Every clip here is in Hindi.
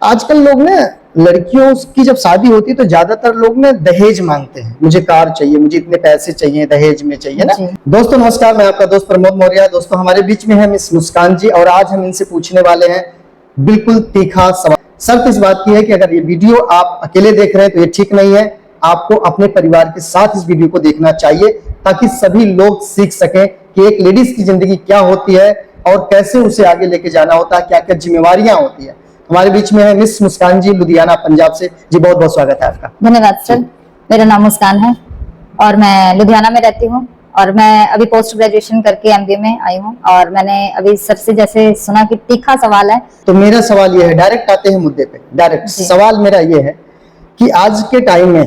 आजकल लोग ना लड़कियों की जब शादी होती है तो ज्यादातर लोग ना दहेज मांगते हैं। मुझे कार चाहिए, मुझे इतने पैसे चाहिए, दहेज में चाहिए ना। दोस्तों नमस्कार, मैं आपका दोस्त प्रमोद मौर्य। दोस्तों हमारे बीच में है मिस मुस्कान जी और आज हम इनसे पूछने वाले हैं बिल्कुल तीखा सवाल। शर्त इस बात की है कि अगर ये वीडियो आप अकेले देख रहे हैं तो ये ठीक नहीं है। आपको अपने परिवार के साथ इस वीडियो को देखना चाहिए ताकि सभी लोग सीख सकें कि एक लेडीज की जिंदगी क्या होती है और कैसे उसे आगे लेके जाना होता है, क्या क्या जिम्मेवारियां होती है। हमारे बीच में है मिस मुस्कान जी, लुधियाना पंजाब से। जी बहुत बहुत स्वागत है आपका। धन्यवाद सर। मेरा नाम मुस्कान है और मैं लुधियाना में रहती हूँ और मैं अभी पोस्ट ग्रेजुएशन करके एमबीए में आई हूँ। और मैंने अभी सर से जैसे सुना कि तीखा सवाल है, तो मेरा सवाल ये है, डायरेक्ट आते हैं मुद्दे पे। डायरेक्ट सवाल मेरा ये है कि आज के टाइम में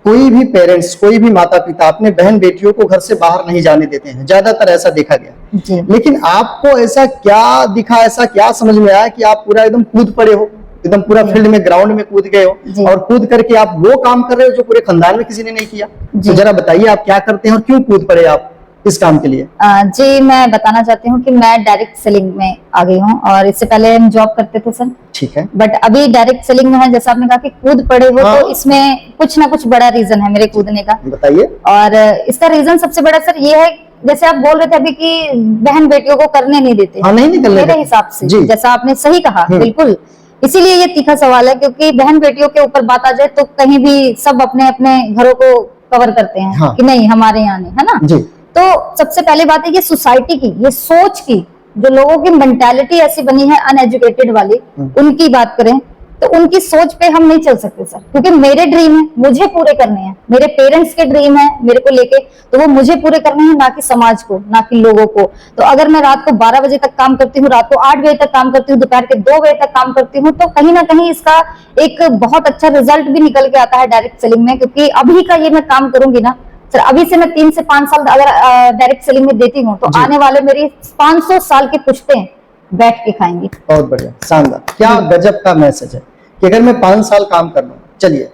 कोई भी पेरेंट्स, कोई भी माता पिता अपने बहन बेटियों को घर से बाहर नहीं जाने देते हैं, ज्यादातर ऐसा देखा गया। लेकिन आपको ऐसा क्या दिखा, ऐसा क्या समझ में आया कि आप पूरा एकदम कूद पड़े हो, एकदम पूरा फील्ड में, ग्राउंड में कूद गए हो और कूद करके आप वो काम कर रहे हो जो पूरे खानदान में किसी ने नहीं किया? तो जरा बताइए आप क्या करते हैं और क्यों कूद पड़े आप इस काम के लिए? जी मैं बताना चाहती हूँ कि मैं डायरेक्ट सेलिंग में आ गई हूँ और इससे पहले हम जॉब करते थे सर। ठीक है। बट अभी डायरेक्ट सेलिंग में है। जैसा आपने कहा कि कूद पड़े हो, तो इसमें कुछ ना कुछ बड़ा रीजन है मेरे कूदने का। बताइए। और इसका रीजन सबसे बड़ा सर ये है, जैसे आप बोल रहे थे अभी कि बहन बेटियों को करने नहीं देते। नहीं मेरे हिसाब से जैसा आपने सही कहा, बिल्कुल इसीलिए ये तीखा सवाल है, क्योंकि बहन बेटियों के ऊपर बात आ जाए तो कहीं भी सब अपने अपने घरों को कवर करते हैं कि नहीं हमारे यहाँ नहीं, है ना जी। तो सबसे पहली बात है ये सोसाइटी की, ये सोच की, जो लोगों की मेंटालिटी ऐसी बनी है अनएजुकेटेड वाली, उनकी बात करें तो उनकी सोच पे हम नहीं चल सकते सर। क्योंकि मेरे ड्रीम है, मुझे पूरे करने हैं, मेरे पेरेंट्स के ड्रीम है मेरे को लेके, तो वो मुझे पूरे करने हैं, ना कि समाज को, ना कि लोगों को। तो अगर मैं रात को 12 बजे तक काम करती हूँ, रात को 8 बजे तक काम करती हूँ, दोपहर के 2 बजे तक काम करती हूँ, तो कहीं ना कहीं इसका एक बहुत अच्छा रिजल्ट भी निकल के आता है डायरेक्ट सेलिंग में। क्योंकि अभी का ये मैं काम करूंगी ना सर, अभी से मैं 3 से 5 साल अगर डायरेक्ट सेलिंग में देती हूँ तो आने वाले मेरी 500 साल के पुश्ते बैठ के खाएंगी। बहुत बढ़िया, शानदार, क्या गजब का मैसेज है कि अगर मैं 5 साल काम कर लूँ। चलिए,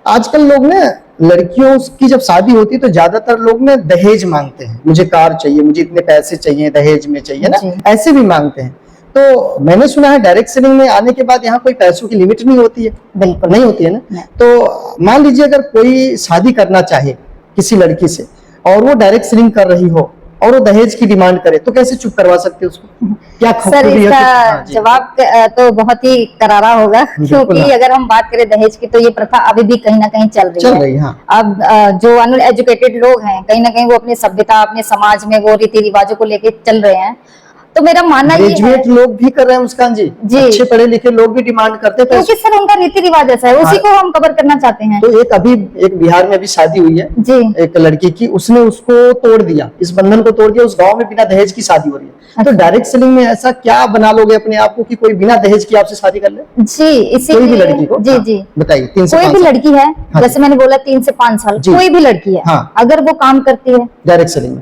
आजकल लोग ना लड़कियों की जब शादी होती है तो ज्यादातर लोग ना दहेज मांगते हैं। मुझे कार चाहिए, मुझे इतने पैसे चाहिए, दहेज में चाहिए ना, ऐसे भी मांगते हैं। तो मैंने सुना है डायरेक्ट सेलिंग में आने के बाद यहाँ कोई पैसों की लिमिट नहीं होती है। बिल्कुल नहीं होती है ना। तो मान लीजिए अगर कोई शादी करना चाहे किसी लड़की से और वो डायरेक्ट सेलिंग कर रही हो और वो दहेज की डिमांड करे, तो कैसे चुप करवा सकते हो उसको? क्या सर इसका जवाब तो बहुत ही करारा होगा, क्योंकि अगर हम बात करें दहेज की तो ये प्रथा अभी भी कहीं ना कहीं चल रही है। अब जो अनएजुकेटेड लोग हैं कहीं ना कहीं वो अपनी सभ्यता, अपने समाज में वो रीति रिवाजों को लेके चल रहे हैं। तो मेरा मानना ये है, लोग भी कर रहे हैं मुस्कान जी, अच्छे पढ़े लिखे लोग भी डिमांड करते हैं, क्योंकि सर उनका रीति रिवाज ऐसा है, उसी को हम कवर करना चाहते हैं। तो एक बिहार में अभी शादी हुई है जी, एक लड़की की, उसने उसको तोड़ दिया, इस बंधन को तोड़ दिया, उस गांव में बिना दहेज की शादी हो रही है। तो डायरेक्ट सेलिंग में ऐसा क्या बना लोगे अपने आप को कि कोई बिना दहेज की आपसे शादी कर ले? जी इसी कोई भी लड़की को जी जी बताइए, कोई भी लड़की है, जैसे मैंने बोला 3 से 5 साल, कोई भी लड़की है अगर वो काम करती है डायरेक्ट सेलिंग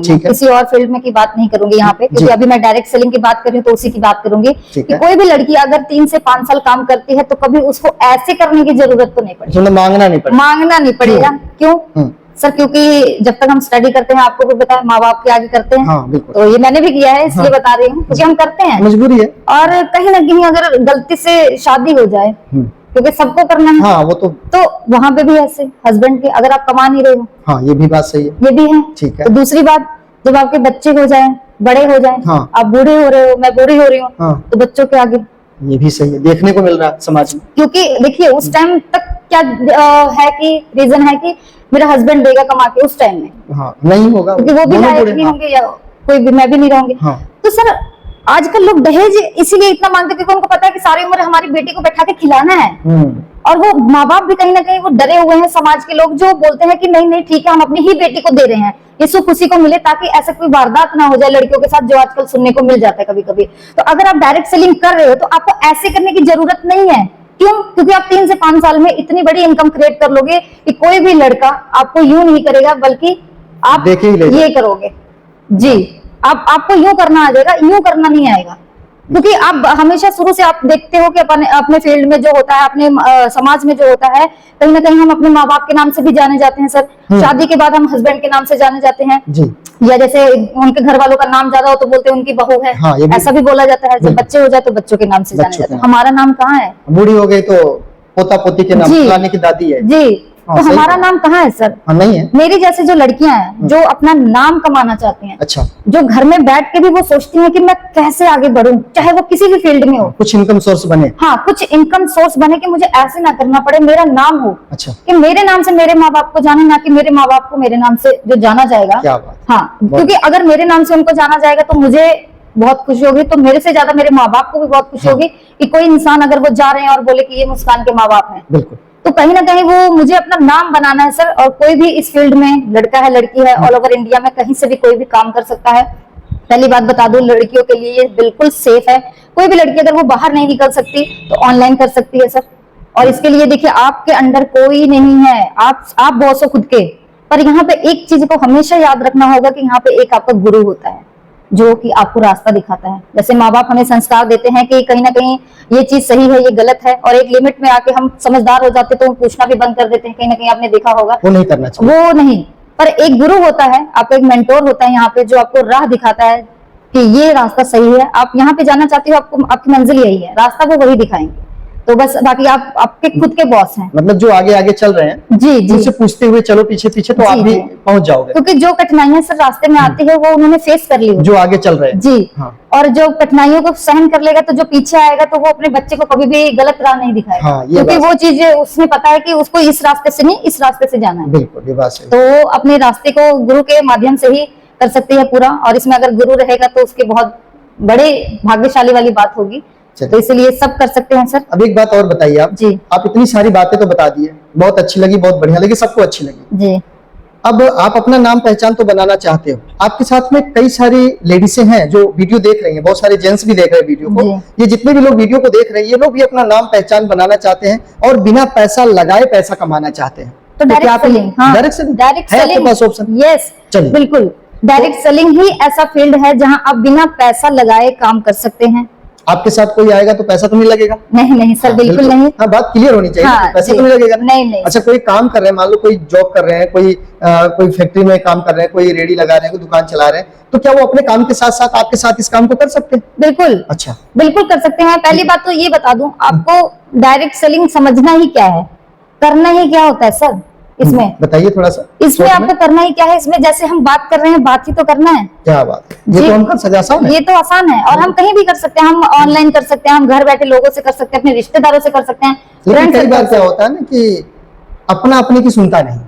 में, किसी और फील्ड में की बात नहीं करूंगी यहाँ पे, क्योंकि अभी मैं डायरेक्ट सेलिंग की बात कर रही हूँ तो उसी की बात करूंगी कि कोई भी लड़की अगर 3 से 5 साल काम करती है तो कभी उसको ऐसे करने की जरूरत तो नहीं पड़ेगी, मांगना नहीं पड़ेगा। क्यों सर? क्योंकि जब तक हम स्टडी करते हैं, आपको भी पता है, माँ बाप के आगे करते हैं। तो ये मैंने भी किया है, इसलिए बता रही हूँ, क्योंकि हम करते हैं, मजबूरी है। और कहीं ना कहीं अगर गलती से शादी हो जाए, क्योंकि सबको करना है, वो तो वहाँ पे भी ऐसे हस्बैंड के, अगर आप कमा नहीं रहे हो, ये भी बात सही है, ये भी है, ठीक है। तो दूसरी बात, जब आपके बच्चे हो जाए, बड़े हो जाए, आप बूढ़े हो रहे हो, मैं बूढ़ी हो रही हूँ, तो बच्चों के आगे, ये भी सही है, देखने को मिल रहा है समाज में। क्योंकि देखिए उस टाइम तक क्या है कि रीजन है कि मेरा हस्बैंड देगा कमा के, उस टाइम में नहीं होगा, क्योंकि वो भी लायक नहीं होंगे या कोई भी, मैं भी नहीं रहूंगी। तो सर आजकल लोग दहेज इसीलिए इतना मांगते क्योंकि उनको पता है कि सारी उम्र हमारी बेटी को बैठा के खिलाना है। और वो माँ बाप भी कहीं ना कहीं वो डरे हुए हैं, समाज के लोग जो बोलते हैं कि नहीं नहीं ठीक है, हम अपनी ही बेटी को दे रहे हैं, ये सुख उसी को मिले, ताकि ऐसा कोई वारदात ना हो जाए लड़कियों के साथ, जो आजकल सुनने को मिल जाता है कभी कभी। तो अगर आप डायरेक्ट सेलिंग कर रहे हो तो आपको ऐसे करने की जरूरत नहीं है। क्यों? क्योंकि आप 3 से 5 साल में इतनी बड़ी इनकम क्रिएट कर लोगे कि कोई भी लड़का आपको यूं नहीं करेगा, बल्कि आप ये करोगे जी, आपको यूं करना आ जाएगा, यूं करना नहीं आएगा। क्योंकि आप हमेशा शुरू से आप देखते हो कि अपने फील्ड में जो होता है, अपने समाज में जो होता है, कहीं ना कहीं हम अपने माँ बाप के नाम से भी जाने जाते हैं सर। शादी के बाद हम हस्बैंड के नाम से जाने जाते हैं जी। या जैसे उनके घर वालों का नाम ज्यादा हो तो बोलते हैं उनकी बहू है। हाँ, ऐसा भी बोला जाता है। जब बच्चे हो जाए तो बच्चों के नाम से जाने जाते हैं। हमारा नाम कहाँ है? बूढ़ी हो गई तो पोता पोती के नाम, फलाने की दादी है जी। तो हमारा नाम कहाँ है सर? नहीं है। मेरी जैसे जो लड़कियां हैं जो अपना नाम कमाना चाहती हैं, अच्छा, जो घर में बैठ के भी वो सोचती हैं कि मैं कैसे आगे बढ़ूं, चाहे वो किसी भी फील्ड में हो, कुछ इनकम सोर्स बने। हाँ, कुछ इनकम सोर्स बने कि मुझे ऐसे ना करना पड़े, मेरा नाम हो, अच्छा, कि मेरे नाम से मेरे माँ बाप को जाने, ना कि मेरे माँ बाप को मेरे नाम से जो जाना जाएगा। क्या बात। हाँ, क्योंकि अगर मेरे नाम से उनको जाना जाएगा तो मुझे बहुत खुशी होगी, तो मेरे से ज्यादा मेरे माँ बाप को भी बहुत खुशी होगी कि कोई इंसान अगर वो जा रहे हैं और बोले कि ये मुस्कान के माँ बाप हैं। बिल्कुल। तो कहीं ना कहीं वो मुझे अपना नाम बनाना है सर। और कोई भी इस फील्ड में, लड़का है लड़की है, ऑल ओवर इंडिया में कहीं से भी कोई भी काम कर सकता है। पहली बात बता दूं, लड़कियों के लिए ये बिल्कुल सेफ है। कोई भी लड़की अगर वो बाहर नहीं निकल सकती तो ऑनलाइन कर सकती है सर। और इसके लिए देखिए, आपके अंडर कोई नहीं है, आप बॉस हो खुद के। पर यहाँ पे एक चीज को हमेशा याद रखना होगा कि यहाँ पे एक आपका गुरु होता है जो कि आपको रास्ता दिखाता है। जैसे माँ बाप हमें संस्कार देते हैं कि कहीं ना कहीं ये चीज सही है, ये गलत है, और एक लिमिट में आके हम समझदार हो जाते तो पूछना भी बंद कर देते हैं। कहीं ना कहीं आपने देखा होगा, वो नहीं करना चाहिए, वो नहीं। पर एक गुरु होता है, आपको एक मेंटोर होता है यहाँ पे, जो आपको राह दिखाता है कि ये रास्ता सही है, आप यहाँ पे जाना चाहते हो, आपको आपकी मंजिल यही है, रास्ता वो वही दिखाएंगे। तो बस बाकी आप आपके खुद के बॉस हैं। मतलब जो आगे आगे चल रहे हैं जी जी, उनसे पूछते हुए चलो पीछे पीछे, तो आप भी पहुंच जाओगे। क्योंकि जो कठिनाइयां सर रास्ते में आती है वो उन्होंने फेस कर ली, जो आगे चल रहे हैं जी। हाँ। और जो कठिनाइयों को सहन कर लेगा तो जो पीछे आएगा तो वो अपने बच्चे को कभी भी गलत राह नहीं दिखाएगा। हाँ, क्योंकि वो चीज उसने पता है कि उसको इस रास्ते से नहीं, इस रास्ते से जाना है। बिल्कुल, ये बात सही। तो अपने रास्ते को गुरु के माध्यम से ही कर सकती है पूरा। और इसमें अगर गुरु रहेगा तो उसके बहुत बड़े भाग्यशाली वाली बात होगी। तो इसलिए सब कर सकते हैं सर। अब एक बात और बताइए आप जी। आप इतनी सारी बातें तो बता दी है, बहुत अच्छी लगी, बहुत बढ़िया लगी, सबको अच्छी लगी जी। अब आप अपना नाम पहचान तो बनाना चाहते हो, आपके साथ में कई सारी लेडीसें हैं जो वीडियो देख रही हैं, बहुत सारे जेंट्स भी देख रहे हैं वीडियो को। ये जितने भी लोग वीडियो को देख रहे हैं, ये लोग भी अपना नाम पहचान बनाना चाहते हैं और बिना पैसा लगाए पैसा कमाना चाहते हैं। तो direct selling, direct selling option. Yes, बिल्कुल। डायरेक्ट सेलिंग ही ऐसा फील्ड है जहां आप बिना पैसा लगाए काम कर सकते हैं। आपके साथ कोई आएगा तो पैसा तो नहीं लगेगा? नहीं नहीं सर, बिल्कुल नहीं। हाँ, बात क्लियर होनी चाहिए। हाँ, पैसा तो नहीं लगेगा? नहीं नहीं। अच्छा, कोई काम कर रहे हैं, मान लो कोई जॉब कर रहे हैं, कोई फैक्ट्री में काम कर रहे हैं, कोई रेडी लगा रहे हैं, कोई दुकान चला रहे हैं, तो क्या वो अपने काम के साथ साथ आपके साथ इस काम को कर सकते हैं? बिल्कुल। अच्छा, बिल्कुल कर सकते हैं। पहली बात तो ये बता दूं आपको, डायरेक्ट सेलिंग समझना ही क्या है, करना ही क्या होता है सर इसमें, बताइए थोड़ा सा। इसमें आपको करना ही क्या है, इसमें जैसे हम बात कर रहे हैं, बात ही तो करना है। क्या बात है, ये तो हम कर सकते हैं, आसान है। ये तो आसान है और हम कहीं भी कर सकते हैं, हम ऑनलाइन कर सकते हैं, हम घर बैठे लोगों से कर सकते हैं, अपने रिश्तेदारों से कर सकते हैं। लेकिन कई बार क्या होता है ना कि अपना अपने की सुनता नहीं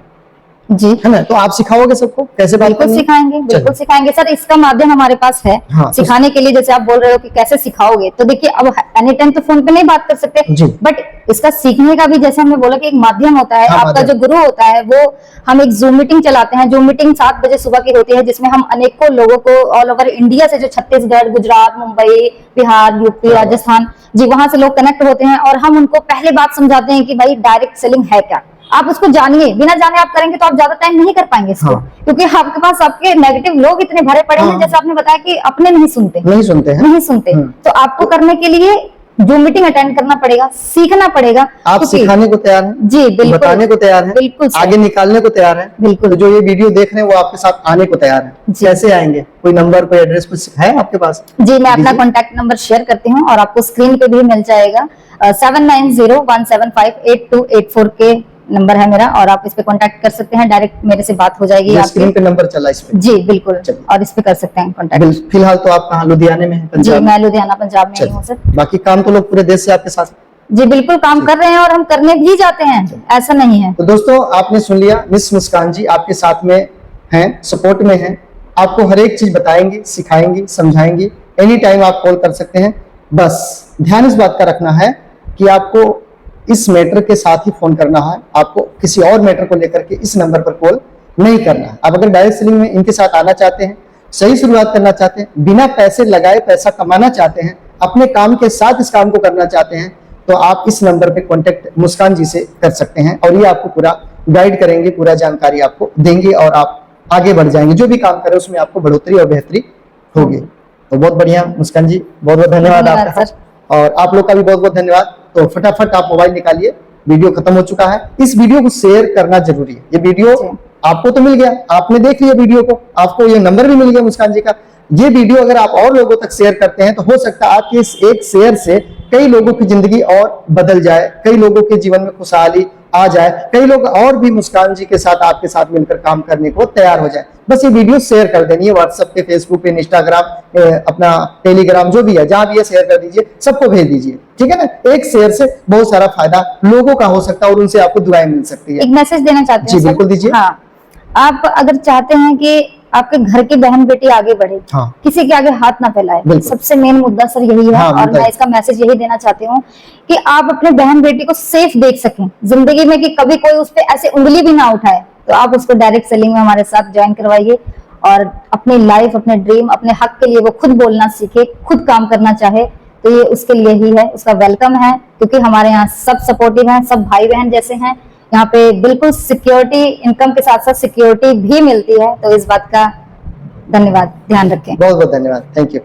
जी, है ना, तो आप सिखाओगे सबको कैसे? बिल्कुल सिखाएंगे, बिल्कुल सिखाएंगे सर। इसका माध्यम हमारे पास है। हाँ, सिखाने के लिए। जैसे आप बोल रहे हो कि कैसे सिखाओगे, तो देखिए अब एनी टाइम तो फोन पे नहीं बात कर सकते, बट इसका सीखने का भी, जैसे हमने बोला कि एक माध्यम होता है। हाँ, आपका जो गुरु होता है वो, हम एक जूम मीटिंग चलाते हैं। जूम मीटिंग 7 बजे सुबह की होती है, जिसमें हम अनेकों लोगों को ऑल ओवर इंडिया से, जो छत्तीसगढ़, गुजरात, मुंबई, बिहार, यूपी, राजस्थान जी, वहां से लोग कनेक्ट होते हैं और हम उनको पहले बात समझाते हैं कि भाई डायरेक्ट सेलिंग है क्या। आप उसको जानिए, बिना जाने आप करेंगे तो आप ज्यादा टाइम नहीं कर पाएंगे इसको। हाँ। क्योंकि आपके पास आपके नेगेटिव लोग इतने भरे पड़े हैं। जैसे आपने बताया कि अपने नहीं सुनते नहीं सुनते। तो आपको करने के लिए जो मीटिंग अटेंड करना पड़ेगा, सीखना पड़ेगा। आप सिखाने को तैयार हैं जी, बिल्कुल, बताने को तैयार हैं, बिल्कुल, आगे निकालने को तैयार हैं, बिल्कुल। तो जो ये वीडियो देख रहे हैं वो आपके साथ आने को तैयार है। कैसे आएंगे? कोई नंबर, कोई एड्रेस कुछ है आपके पास? जी, मैं अपना कॉन्टैक्ट नंबर शेयर करती हूँ और आपको स्क्रीन पे भी मिल जाएगा। 7901758284 के नंबर है मेरा, और आप इस पे कांटेक्ट कर सकते हैं, डायरेक्ट मेरे से बात हो जाएगी। स्क्रीन पे नंबर चला इस पे जी, बिल्कुल, और इस पे कर सकते हैं कांटेक्ट। फिलहाल तो आप कहाँ, लुधियाने में हैं? जी, मैं लुधियाना पंजाब में हूँ सर। बाकी काम तो लोग पूरे देश से आपके साथ जी बिल्कुल काम कर रहे हैं और हम करने भी जाते हैं, ऐसा नहीं है। तो दोस्तों, आपने सुन लिया, मिस मुस्कान जी आपके साथ में हैं, सपोर्ट में हैं, आपको हर एक चीज बताएंगी, सिखाएंगी, समझाएंगी। एनी टाइम आप कॉल कर सकते हैं। बस ध्यान इस बात का रखना है कि आपको इस मैटर के साथ ही फोन करना है, आपको किसी और मैटर को लेकर के इस नंबर पर कॉल नहीं करना है। आप अगर डायरेक्ट सेलिंग में इनके साथ आना चाहते हैं, सही शुरुआत करना चाहते हैं, बिना पैसे लगाए पैसा कमाना चाहते हैं, अपने काम के साथ इस काम को करना चाहते हैं, तो आप इस नंबर पे कांटेक्ट मुस्कान जी से कर सकते हैं और ये आपको पूरा गाइड करेंगे, पूरा जानकारी आपको देंगे और आप आगे बढ़ जाएंगे। जो भी काम करें उसमें आपको बढ़ोतरी और बेहतरी होगी। तो बहुत बढ़िया मुस्कान जी, बहुत बहुत धन्यवाद आपका सर। और आप लोग का भी बहुत बहुत धन्यवाद। तो फटाफट आप मोबाइल निकालिए, वीडियो खत्म हो चुका है। इस वीडियो को शेयर करना जरूरी है। ये वीडियो आपको तो मिल गया, आपने देख लिया वीडियो को, आपको ये नंबर भी मिल गया मुस्कान जी का। ये वीडियो अगर आप और लोगों तक शेयर करते हैं तो हो सकता है आपके इस एक शेयर से कई लोगों की जिंदगी और बदल जाए, कई लोगों के जीवन में खुशहाली आ जाए, कई लोग और भी मुस्कान जी के साथ आपके साथ मिलकर काम करने को तैयार हो जाए। बस ये वीडियो शेयर कर देनी है, व्हाट्सएप पे, फेसबुक पे, इंस्टाग्राम, अपना टेलीग्राम जो भी है, जहां भी है शेयर कर दीजिए, सबको भेज दीजिए, ठीक है ना। एक शेयर से बहुत सारा फायदा लोगों का हो सकता है और उनसे आपको दुआएं मिल सकती है। एक मैसेज देना चाहते हैं जी बिल्कुल दीजिए। हाँ, आप अगर चाहते हैं कि आपके घर की बहन बेटी आगे बढ़े, हाँ, किसी के आगे हाथ ना फैलाए, सबसे मेन मुद्दा सर यही है। हाँ, और मैं इसका मैसेज यही देना चाहती हूँ कि आप अपने बहन बेटी को सेफ देख सकें जिंदगी में, कि कभी कोई उस पर ऐसे उंगली भी ना उठाए, तो आप उसको डायरेक्ट सेलिंग में हमारे साथ ज्वाइन करवाइए और अपनी लाइफ, अपने ड्रीम, अपने हक के लिए वो खुद बोलना सीखे, खुद काम करना चाहे, तो ये उसके लिए ही है, उसका वेलकम है। क्योंकि हमारे यहाँ सब सपोर्टिव हैं, सब भाई बहन जैसे हैं। यहाँ पे बिल्कुल सिक्योरिटी, इनकम के साथ साथ सिक्योरिटी भी मिलती है। तो इस बात का धन्यवाद, ध्यान रखें। बहुत बहुत धन्यवाद, थैंक यू।